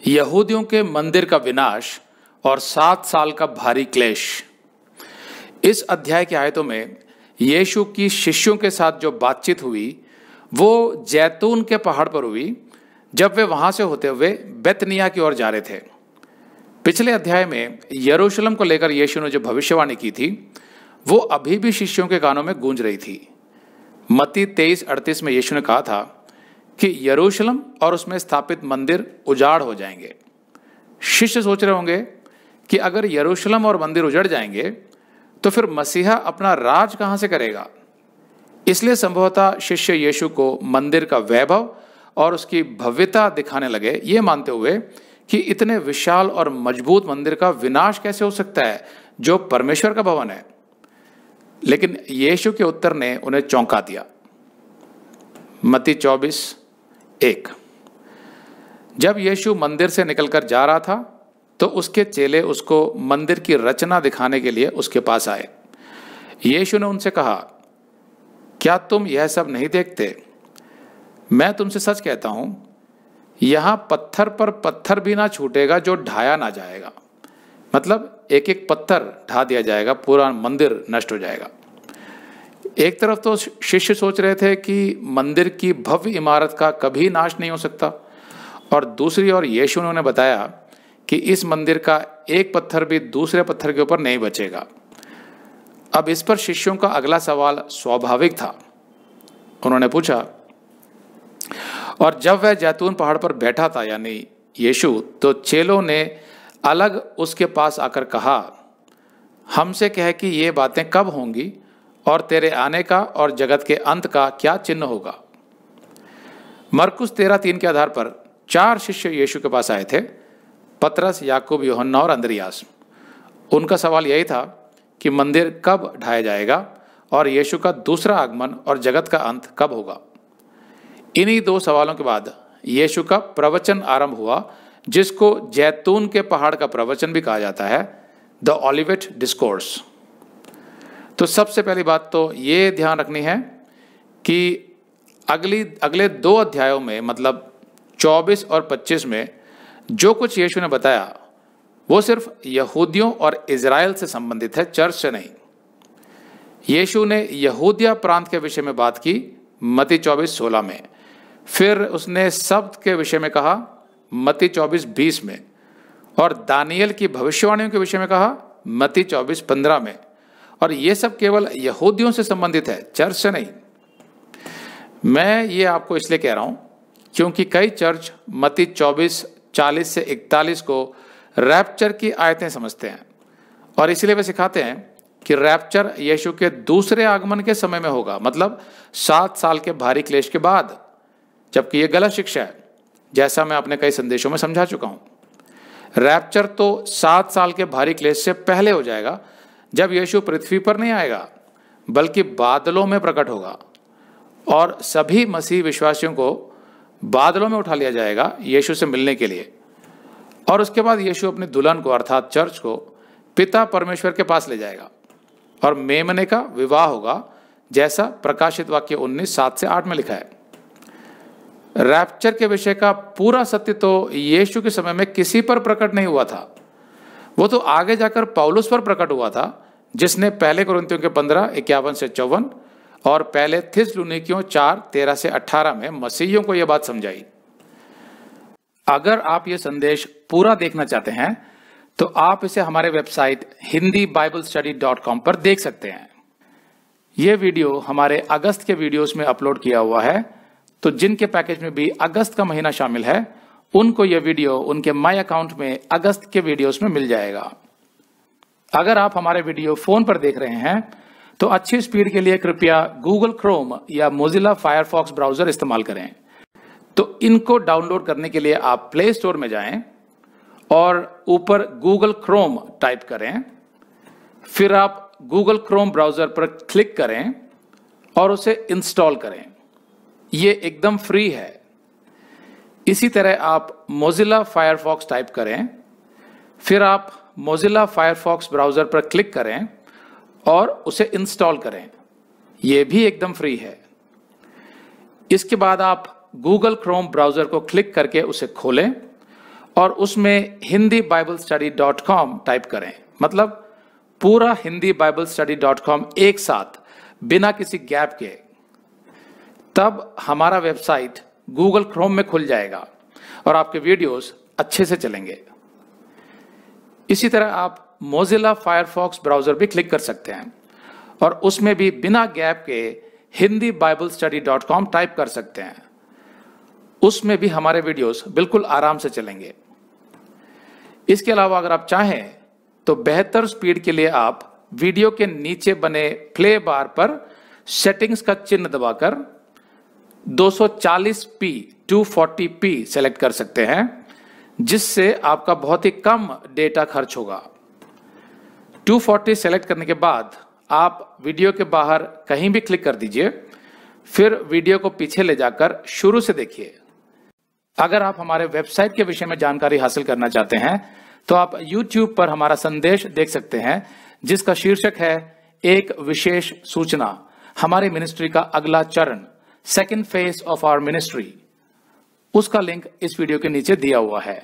यहूदियों के मंदिर का विनाश और 7 साल का भारी क्लेश। इस अध्याय के आयतों में यीशु की शिष्यों के साथ जो बातचीत हुई वो जैतून के पहाड़ पर हुई, जब वे वहां से होते हुए बेतनिया की ओर जा रहे थे। पिछले अध्याय में यरूशलेम को लेकर यीशु ने जो भविष्यवाणी की थी वो अभी भी शिष्यों के कानों में गूंज रही थी। मत्ती 23:38 में यीशु ने कहा था कि यरूशलेम और उसमें स्थापित मंदिर उजाड़ हो जाएंगे। शिष्य सोच रहे होंगे कि अगर यरूशलेम और मंदिर उजड़ जाएंगे तो फिर मसीहा अपना राज कहां से करेगा। इसलिए संभवतः शिष्य यीशु को मंदिर का वैभव और उसकी भव्यता दिखाने लगे, ये मानते हुए कि इतने विशाल और मजबूत मंदिर का विनाश कैसे हो सकता है जो परमेश्वर का भवन है। लेकिन यीशु के उत्तर ने उन्हें चौंका दिया। मत्ती 24:1। जब यीशु मंदिर से निकलकर जा रहा था तो उसके चेले उसको मंदिर की रचना दिखाने के लिए उसके पास आए। यीशु ने उनसे कहा, क्या तुम यह सब नहीं देखते? मैं तुमसे सच कहता हूं, यहां पत्थर पर पत्थर भी ना छूटेगा जो ढाया ना जाएगा। मतलब एक एक पत्थर ढा दिया जाएगा, पूरा मंदिर नष्ट हो जाएगा। एक तरफ तो शिष्य सोच रहे थे कि मंदिर की भव्य इमारत का कभी नाश नहीं हो सकता, और दूसरी ओर यीशु ने उन्हें बताया कि इस मंदिर का एक पत्थर भी दूसरे पत्थर के ऊपर नहीं बचेगा। अब इस पर शिष्यों का अगला सवाल स्वाभाविक था। उन्होंने पूछा, और जब वह जैतून पहाड़ पर बैठा था यानी यीशु, तो चेलों ने अलग उसके पास आकर कहा, हमसे कह कि ये बातें कब होंगी और तेरे आने का और जगत के अंत का क्या चिन्ह होगा। मरकुस 13:3 के आधार पर 4 शिष्य यीशु के पास आए थे, पतरस, याकूब, यूहन्ना और अंद्रियास। उनका सवाल यही था कि मंदिर कब ढाया जाएगा और यीशु का दूसरा आगमन और जगत का अंत कब होगा। इन्हीं 2 सवालों के बाद यीशु का प्रवचन आरंभ हुआ, जिसको जैतून के पहाड़ का प्रवचन भी कहा जाता है, द ओलिवेट डिस्कोर्स। तो सबसे पहली बात तो ये ध्यान रखनी है कि अगले 2 अध्यायों में, मतलब 24 और 25 में जो कुछ यीशु ने बताया वो सिर्फ यहूदियों और इजराइल से संबंधित है, चर्च से नहीं। यीशु ने यहूदिया प्रांत के विषय में बात की मत्ती 24:16 में, फिर उसने शब्द के विषय में कहा मत्ती 24:20 में, और दानियल की भविष्यवाणियों के विषय में कहा मत्ती 24:15 में। और ये सब केवल यहूदियों से संबंधित है, चर्च से नहीं। मैं ये आपको इसलिए कह रहा हूं क्योंकि कई चर्च मत्ती 24:40 से 41 को रैप्चर की आयतें समझते हैं, और इसलिए वे सिखाते हैं कि रैप्चर यीशु के दूसरे आगमन के समय में होगा, मतलब 7 साल के भारी क्लेश के बाद, जबकि ये गलत शिक्षा है, जैसा मैं अपने कई संदेशों में समझा चुका हूं। रैप्चर तो 7 साल के भारी क्लेश से पहले हो जाएगा, जब यीशु पृथ्वी पर नहीं आएगा बल्कि बादलों में प्रकट होगा, और सभी मसीह विश्वासियों को बादलों में उठा लिया जाएगा यीशु से मिलने के लिए। और उसके बाद यीशु अपनी दुल्हन को अर्थात चर्च को पिता परमेश्वर के पास ले जाएगा और मेमने का विवाह होगा, जैसा प्रकाशित वाक्य 19:7-8 में लिखा है। रैप्चर के विषय का पूरा सत्य तो यीशु के समय में किसी पर प्रकट नहीं हुआ था, वो तो आगे जाकर पौलुस पर प्रकट हुआ था, जिसने पहले कुरिन्थियों के 15:51-54 और पहले थिस्सलुनीकियों 4:13-18 में मसीहियों को यह बात समझाई। अगर आप ये संदेश पूरा देखना चाहते हैं तो आप इसे हमारे वेबसाइट hindiBiblestudy.com पर देख सकते हैं। ये वीडियो हमारे अगस्त के वीडियोस में अपलोड किया हुआ है, तो जिनके पैकेज में भी अगस्त का महीना शामिल है उनको यह वीडियो उनके माई अकाउंट में अगस्त के वीडियोस में मिल जाएगा। अगर आप हमारे वीडियो फोन पर देख रहे हैं तो अच्छी स्पीड के लिए कृपया गूगल क्रोम या मोजिला फायरफॉक्स ब्राउजर इस्तेमाल करें। तो इनको डाउनलोड करने के लिए आप प्ले स्टोर में जाएं और ऊपर गूगल क्रोम टाइप करें, फिर आप गूगल क्रोम ब्राउजर पर क्लिक करें और उसे इंस्टॉल करें। ये एकदम फ्री है। इसी तरह आप मोजिला फायरफॉक्स टाइप करें, फिर आप मोजिला फायरफॉक्स ब्राउजर पर क्लिक करें और उसे इंस्टॉल करें। यह भी एकदम फ्री है। इसके बाद आप गूगल क्रोम ब्राउजर को क्लिक करके उसे खोलें और उसमें hindibiblesteady.com टाइप करें, मतलब पूरा hindibiblesteady.com एक साथ बिना किसी गैप के, तब हमारा वेबसाइट गूगल क्रोम में खुल जाएगा और आपके वीडियोस अच्छे से चलेंगे। इसी तरह आप मोजिला फायरफॉक्स ब्राउजर भी क्लिक कर सकते हैं और उसमें भी बिना गैप के hindibiblesteady.com टाइप कर सकते हैं। उसमें भी हमारे वीडियोस बिल्कुल आराम से चलेंगे। इसके अलावा अगर आप चाहें तो बेहतर स्पीड के लिए आप वीडियो के नीचे बने प्ले बार पर सेटिंग्स का चिन्ह दबाकर 240p 240p सेलेक्ट कर सकते हैं, जिससे आपका बहुत ही कम डेटा खर्च होगा। 240 सेलेक्ट करने के बाद आप वीडियो के बाहर कहीं भी क्लिक कर दीजिए, फिर वीडियो को पीछे ले जाकर शुरू से देखिए। अगर आप हमारे वेबसाइट के विषय में जानकारी हासिल करना चाहते हैं तो आप YouTube पर हमारा संदेश देख सकते हैं, जिसका शीर्षक है एक विशेष सूचना, हमारी मिनिस्ट्री का अगला चरण, second phase of our ministry. उसका लिंक इस वीडियो के नीचे दिया हुआ है।